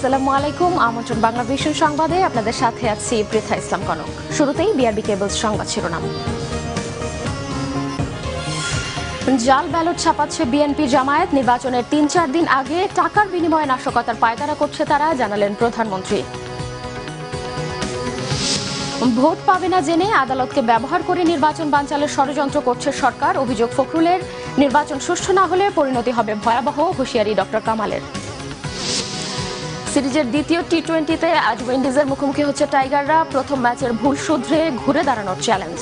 আসসালামু আলাইকুম। আমন্ত্রণ বাংলা ভিশন সংবাদে আপনাদের সাথে আছি পৃথা ইসলাম কনক। শুরুতেই বিআরবি কেবলস সংবাদ শিরোনাম। জাল ব্যালট ছাপাচ্ছে বিএনপি জামায়াত। নির্বাচনের ৩-৪ দিন আগে টাকার বিনিময়ে নাশকতার পায়তারা করছে তারা, জানালেন প্রধানমন্ত্রী। ভোট পাবে না জেনে আদালতকে ব্যবহার করে নির্বাচন বানচালের ষড়যন্ত্র করছে সরকার, অভিযোগ ফখরুলের। নির্বাচন সুষ্ঠু না হলে পরিণতি হবে ভয়াবহ, হুঁশিয়ারি ডক্টর কামালের। সিরিজের দ্বিতীয় টি-20তে আজ উইন্ডিজের মুখোমুখি হচ্ছে টাইগাররা। প্রথম ম্যাচের ভুল শুধরে ঘুরে দাঁড়ানোর চ্যালেঞ্জ।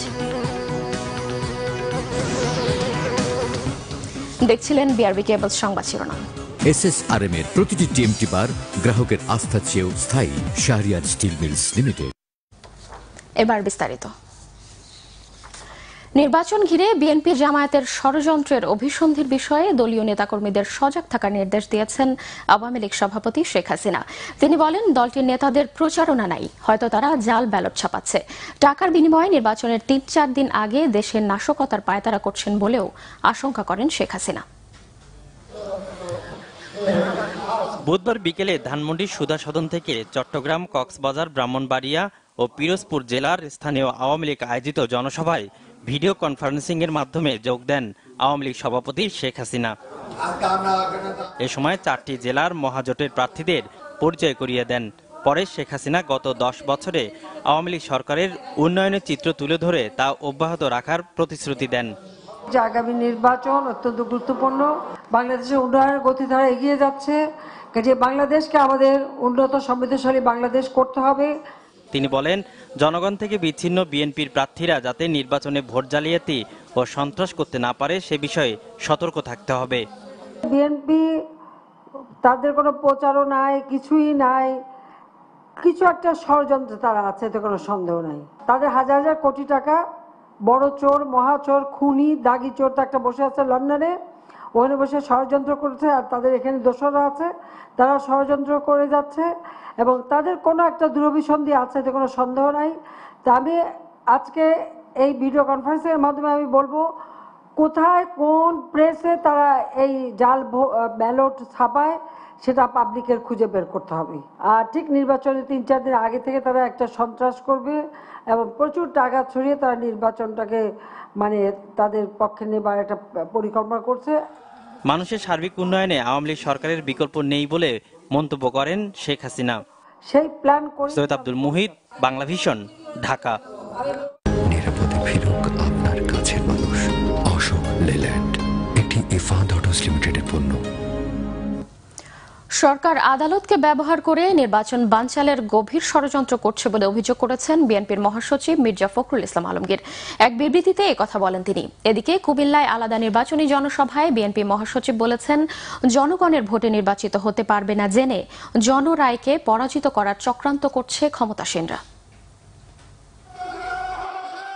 দেখছিলেন বিআরবি কেবলস সংবাদ শিরোনাম। এসএসআরএম এর প্রতিটি টিএমটি বার গ্রাহকের আস্থা চেয়েও স্থায়ী। Shahriar steel mills limited. এবার বিস্তারিত। নির্বাচন ঘিরে বিএনপি জামায়াতের ষড়যন্ত্রের অভিসন্ধির বিষয়ে দলীয় নেতাকর্মীদের সজাগ থাকার নির্দেশ দিয়েছেন আওয়ামী লীগ সভাপতি শেখ হাসিনা। তিনি বলেন, দলটির নেতাদের প্রচারণা নাই, হয়তো তারা জাল ব্যালট ছাপাচ্ছে। টাকার বিনিময়ে নির্বাচনের ৩-৪ দিন আগে দেশের নাশকতার পায়তারা করছেন বলেও আশঙ্কা করেন শেখ হাসিনা। বুধবার বিকেলে ধানমন্ডি সুধা সদন থেকে চট্টগ্রাম, কক্সবাজার, ব্রাহ্মণবাড়িয়া ও পিরোজপুর জেলার স্থানীয় আওয়ামী লীগ আয়োজিত জনসভায় ভিডিও কনফারেন্সিং এর মাধ্যমে যোগ দেন আওয়ামী লীগ সভাপতি শেখ হাসিনা। এ সময় 4টি জেলার মহাজোটের প্রার্থীদের পরিচয় করিয়ে দেন। পরে শেখ হাসিনা গত 10 বছরে আওয়ামী লীগ সরকারের উন্নয়নের চিত্র তুলে ধরে তা অব্যাহত রাখার প্রতিশ্রুতি দেন। আগামী নির্বাচন অত্যন্ত গুরুত্বপূর্ণ। বাংলাদেশের উন্নয়নের গতিধারা এগিয়ে যাচ্ছে, কাজে বাংলাদেশকে আমাদের উন্নত সমৃদ্ধশালী বাংলাদেশ করতে হবে। তিনি বলেন, জনগণ থেকে বিচ্ছিন্ন বিএনপির প্রার্থীরা যাতে নির্বাচনে ভোট জালিয়াতি ও সন্ত্রাস করতে না পারে সে বিষয়ে সতর্ক থাকতে হবে। বিএনপি তাদের কোনো প্রচারও নাই, কিছুই নাই, কিছু একটা ষড়যন্ত্র তারা আছে, এতে কোনো সন্দেহ নাই। তাদের হাজার হাজার কোটি টাকা, বড় চোর, মহাচোর, খুনি, দাগি চোর তো একটা বসে আছে লন্ডনে, ওখানে বসে ষড়যন্ত্র করছে। আর তাদের এখানে দোসররা আছে, তারা ষড়যন্ত্র করে যাচ্ছে এবং তাদের কোনো একটা দুরভিসন্ধি আছে, এতে কোনো সন্দেহ নাই। তা আমি আজকে এই ভিডিও কনফারেন্সের মাধ্যমে আমি বলবো, কোথায় কোন প্রেসে তারা এই জাল ব্যালট ছাপায় সেটা পাবলিকের খুঁজে বের করতে হবে। আর ঠিক নির্বাচনের 3-4 দিন আগে থেকে তারা একটা সন্ত্রাস করবে এবং প্রচুর টাকা ছড়িয়ে তারা নির্বাচনটাকে তাদের পক্ষে নেবার একটা পরিকল্পনা করছে। মানুষের সার্বিক উন্নয়নে আওয়ামী লীগ সরকারের বিকল্প নেই বলে মন্তব্য করেন শেখ হাসিনা। সেই প্ল্যান করে সৈয়দ আব্দুল মুহিত, বাংলা ভিশন, ঢাকা। নিরাপদে ফিরুক আপনার কাছের মানুষ। অশোক লেল্যান্ড, এটি ইফাদ অটোস লিমিটেডের পণ্য। সরকার আদালতকে ব্যবহার করে নির্বাচন বানচালের গভীর ষড়যন্ত্র করছে বলে অভিযোগ করেছেন বিএনপির মহাসচিব মির্জা ফখরুল ইসলাম আলমগীর। এক বিবৃতিতে একথা বলেন তিনি। এদিকে কুমিল্লায় আলাদা নির্বাচনী জনসভায় বিএনপি মহাসচিব বলেছেন, জনগণের ভোটে নির্বাচিত হতে পারবে না জেনে জনরায়কে পরাজিত করার চক্রান্ত করছে ক্ষমতাসীনরা।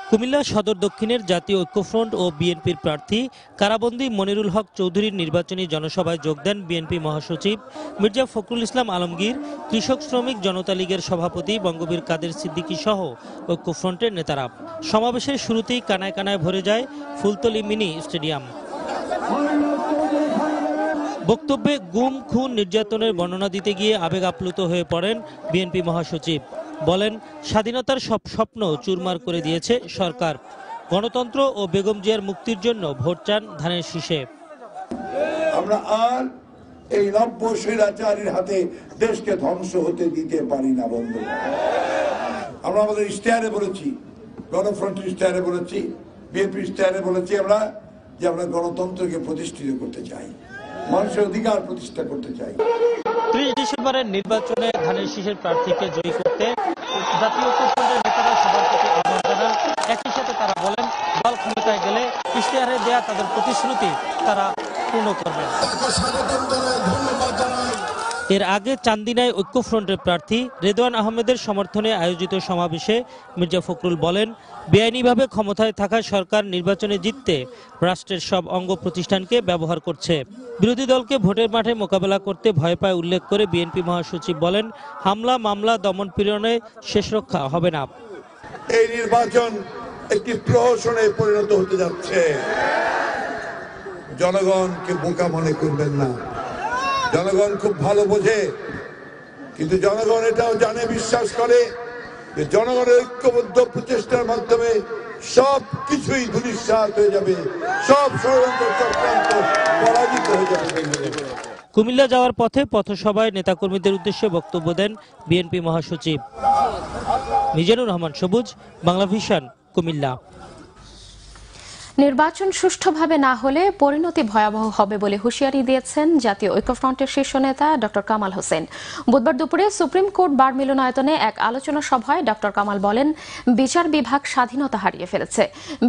কুমিল্লা সদর দক্ষিণের জাতীয় ঐক্যফ্রন্ট ও বিএনপির প্রার্থী কারাবন্দী মনিরুল হক চৌধুরীর নির্বাচনী জনসভায় যোগ দেন বিএনপি মহাসচিব মির্জা ফখরুল ইসলাম আলমগীর, কৃষক শ্রমিক জনতা লীগের সভাপতি বঙ্গবীর কাদের সিদ্দিকী সহ ঐক্যফ্রন্টের নেতারা। সমাবেশের শুরুতেই কানায় কানায় ভরে যায় ফুলতলী মিনি স্টেডিয়াম। বক্তব্যে গুম, খুন, নির্যাতনের বর্ণনা দিতে গিয়ে আবেগ আপ্লুত হয়ে পড়েন বিএনপি মহাসচিব। বলেন, স্বাধীনতার সব স্বপ্ন চুরমার করে দিয়েছে সরকার। গণতন্ত্র ও বেগম জিয়ার মুক্তির জন্য ভোট চান ধানের শীষে। আমরা আর এই নব্য স্বৈরাচারীর হাতে দেশকে ধ্বংস হতে দিতে পারি না বন্ধু। আমরা আমাদের ইশতেহারে বলেছি, গণফ্রন্টের ইশতেহারে বলেছি, বিএনপি ইশতেহারে বলেছি আমরা যে আমরা গণতন্ত্রকে প্রতিষ্ঠিত করতে চাই, মানুষের অধিকার প্রতিষ্ঠা করতে চাই। 30 ডিসেম্বরের নির্বাচনে ধানের শীষের প্রার্থীকে জয়ী করতে জাতীয় ঐক্যফ্রন্টের নেতারা সবার প্রতি আহ্বান জানান। একই সাথে তারা বলেন, দল ক্ষমতায় গেলে ইশতেহারে দেয়া তাদের প্রতিশ্রুতি তারা পূর্ণ করবেন। এর আগে চান্দিনায় ঐক্যফ্রন্টের প্রার্থী রেদওয়ান আহমেদের সমর্থনে আয়োজিত সমাবেশে মির্জা ফখরুল বলেন, বেআইনিভাবে ক্ষমতায় থাকা সরকার নির্বাচনে জিততে রাষ্ট্রের সব অঙ্গ প্রতিষ্ঠানকে ব্যবহার করছে। বিরোধী দলকে ভোটের মাঠে মোকাবেলা করতে ভয় পায় উল্লেখ করে বিএনপি মহাসচিব বলেন, হামলা, মামলা, দমন পীড়নে শেষ রক্ষা হবে না। এই নির্বাচন একটি প্রহসনে পরিণত হতে যাচ্ছে। জনগণকে বোকা মনে করবেন না। জনগণ খুব ভালো বোঝে কিন্তু জনগণ এটাও জানে, বিশ্বাস করে যে জনগণের ঐক্যবদ্ধ প্রচেষ্টার মাধ্যমে সব কিছুই ধূলিসাৎ হয়ে যাবে, সব ষড়যন্ত্র চক্রান্ত পরাজিত হয়ে যাবে। কুমিল্লা যাওয়ার পথে পথসভায় নেতাকর্মীদের উদ্দেশ্যে বক্তব্য দেন বিএনপি মহাসচিব। মিজানুর রহমান সবুজ, বাংলা ভিশন, কুমিল্লা। নির্বাচন সুষ্ঠুভাবে না হলে পরিণতি ভয়াবহ হবে বলে হুঁশিয়ারি দিয়েছেন জাতীয় ঐক্যফ্রন্টের শীর্ষ নেতা ডক্টর কামাল হোসেন। বুধবার দুপুরে সুপ্রিম কোর্ট বার মিলনায়তনে এক আলোচনা সভায় ডক্টর কামাল বলেন, বিচার বিভাগ স্বাধীনতা হারিয়ে ফেলেছে।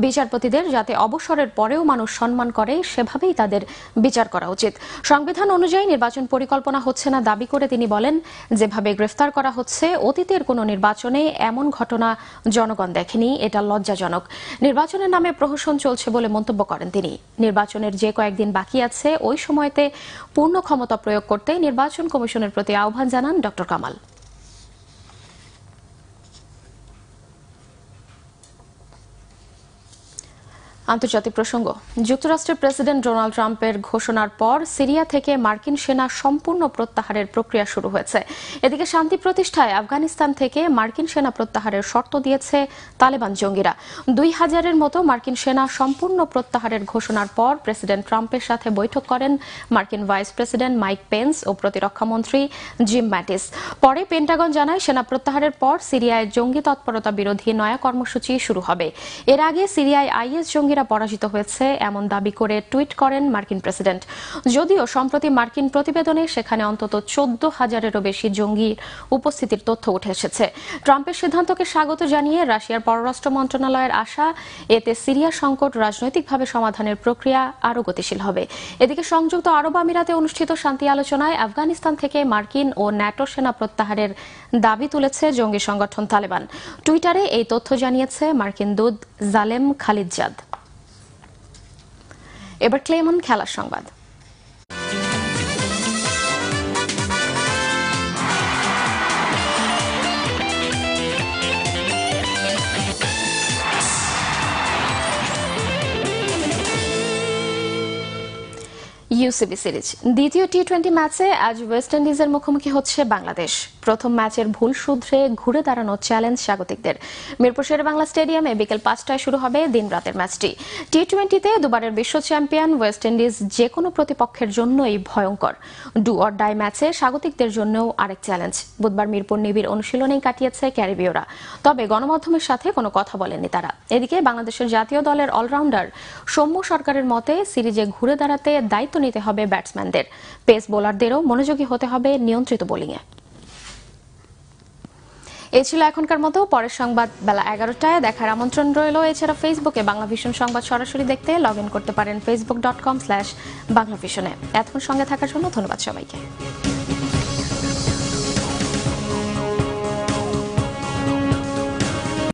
বিচারপতিদের যাতে অবসরের পরেও মানুষ সম্মান করে সেভাবেই তাদের বিচার করা উচিত। সংবিধান অনুযায়ী নির্বাচন পরিকল্পনা হচ্ছে না দাবি করে তিনি বলেন, যেভাবে গ্রেফতার করা হচ্ছে অতীতের কোনো নির্বাচনে এমন ঘটনা জনগণ দেখেনি, এটা লজ্জাজনক। নির্বাচনের নামে প্রহসন চলছে বলে মন্তব্য করেন তিনি। নির্বাচনের যে কয়েকদিন বাকি আছে ওই সময়তে পূর্ণ ক্ষমতা প্রয়োগ করতে নির্বাচন কমিশনের প্রতি আহ্বান জানান ডক্টর কামাল। আন্তর্জাতিক প্রসঙ্গ। যুক্তরাষ্ট্রের প্রেসিডেন্ট ডোনাল্ড ট্রাম্পের ঘোষণার পর সিরিয়া থেকে মার্কিন সেনা সম্পূর্ণ প্রত্যাহারের প্রক্রিয়া শুরু হয়েছে। এদিকে শান্তি প্রতিষ্ঠায় আফগানিস্তান থেকে মার্কিন সেনা প্রত্যাহারের শর্ত দিয়েছে তালেবান জঙ্গিরা। 2000-এর মতো মার্কিন সেনা সম্পূর্ণ প্রত্যাহারের ঘোষণার পর প্রেসিডেন্ট ট্রাম্পের সাথে বৈঠক করেন মার্কিন ভাইস প্রেসিডেন্ট মাইক পেন্স ও প্রতিরক্ষামন্ত্রী জিম ম্যাটিস। পরে পেন্টাগন জানায়, সেনা প্রত্যাহারের পর সিরিয়ায় জঙ্গি তৎপরতা বিরোধী নয়া কর্মসূচি শুরু হবে। এর আগে সিরিয়ায় আইএস জঙ্গি পরাজিত হয়েছে এমন দাবি করে টুইট করেন মার্কিন প্রেসিডেন্ট। যদিও সম্প্রতি মার্কিন প্রতিবেদনে সেখানে অন্তত 14,000-এরও বেশি জঙ্গির উপস্থিতির তথ্য উঠে এসেছে। ট্রাম্পের সিদ্ধান্তকে স্বাগত জানিয়ে রাশিয়ার পররাষ্ট্র মন্ত্রণালয়ের আশা, এতে সিরিয়া সংকট রাজনৈতিকভাবে সমাধানের প্রক্রিয়া আরও গতিশীল হবে। এদিকে সংযুক্ত আরব আমিরাতে অনুষ্ঠিত শান্তি আলোচনায় আফগানিস্তান থেকে মার্কিন ও ন্যাটো সেনা প্রত্যাহারের দাবি তুলেছে জঙ্গি সংগঠন তালেবান। টুইটারে এই তথ্য জানিয়েছে মার্কিন দূত জালেম খালিদজাদ। এবার ক্লেমন খেলার সংবাদ। ইউসিবি সিরিজ দ্বিতীয় টি-20 ম্যাচে আজ ওয়েস্ট ইন্ডিজের মুখোমুখি হচ্ছে বাংলাদেশ। প্রথম ম্যাচের ভুল শুধরে ঘুরে দাঁড়ানোর চ্যালেঞ্জ স্বাগতিকদের। মিরপুর শেরেবাংলা স্টেডিয়ামে বিকেল 5টায় শুরু হবে দিন রাতের ম্যাচটি। টি-20তে দুবারের বিশ্ব চ্যাম্পিয়ন ওয়েস্ট ইন্ডিজ যে কোনো প্রতিপক্ষের জন্যই ভয়ঙ্কর। ডু অর ডাই ম্যাচে স্বাগতিকদের জন্যও আরেক চ্যালেঞ্জ। বুধবার মিরপুর নিবিড় অনুশীলনেই কাটিয়েছে ক্যারিবীয়রা, তবে গণমাধ্যমের সাথে কোনো কথা বলেননি তারা। এদিকে বাংলাদেশের জাতীয় দলের অলরাউন্ডার সৌম্য সরকারের মতে, সিরিজে ঘুরে দাঁড়াতে দায়িত্ব নিতে হবে ব্যাটসম্যানদের। পেস বোলারদেরও মনোযোগী হতে হবে নিয়ন্ত্রিত বোলিংয়ে। এই ছিল এখনকার মতো। পরের সংবাদ বেলা 11টায় দেখার আমন্ত্রণ রইল। এছাড়া ফেসবুকে বাংলা ভিশন সংবাদ সরাসরি দেখতে লগ ইন করতে পারেন facebook.com/বাংলাভিশনে। এতক্ষণ সঙ্গে থাকার জন্য ধন্যবাদ সবাইকে।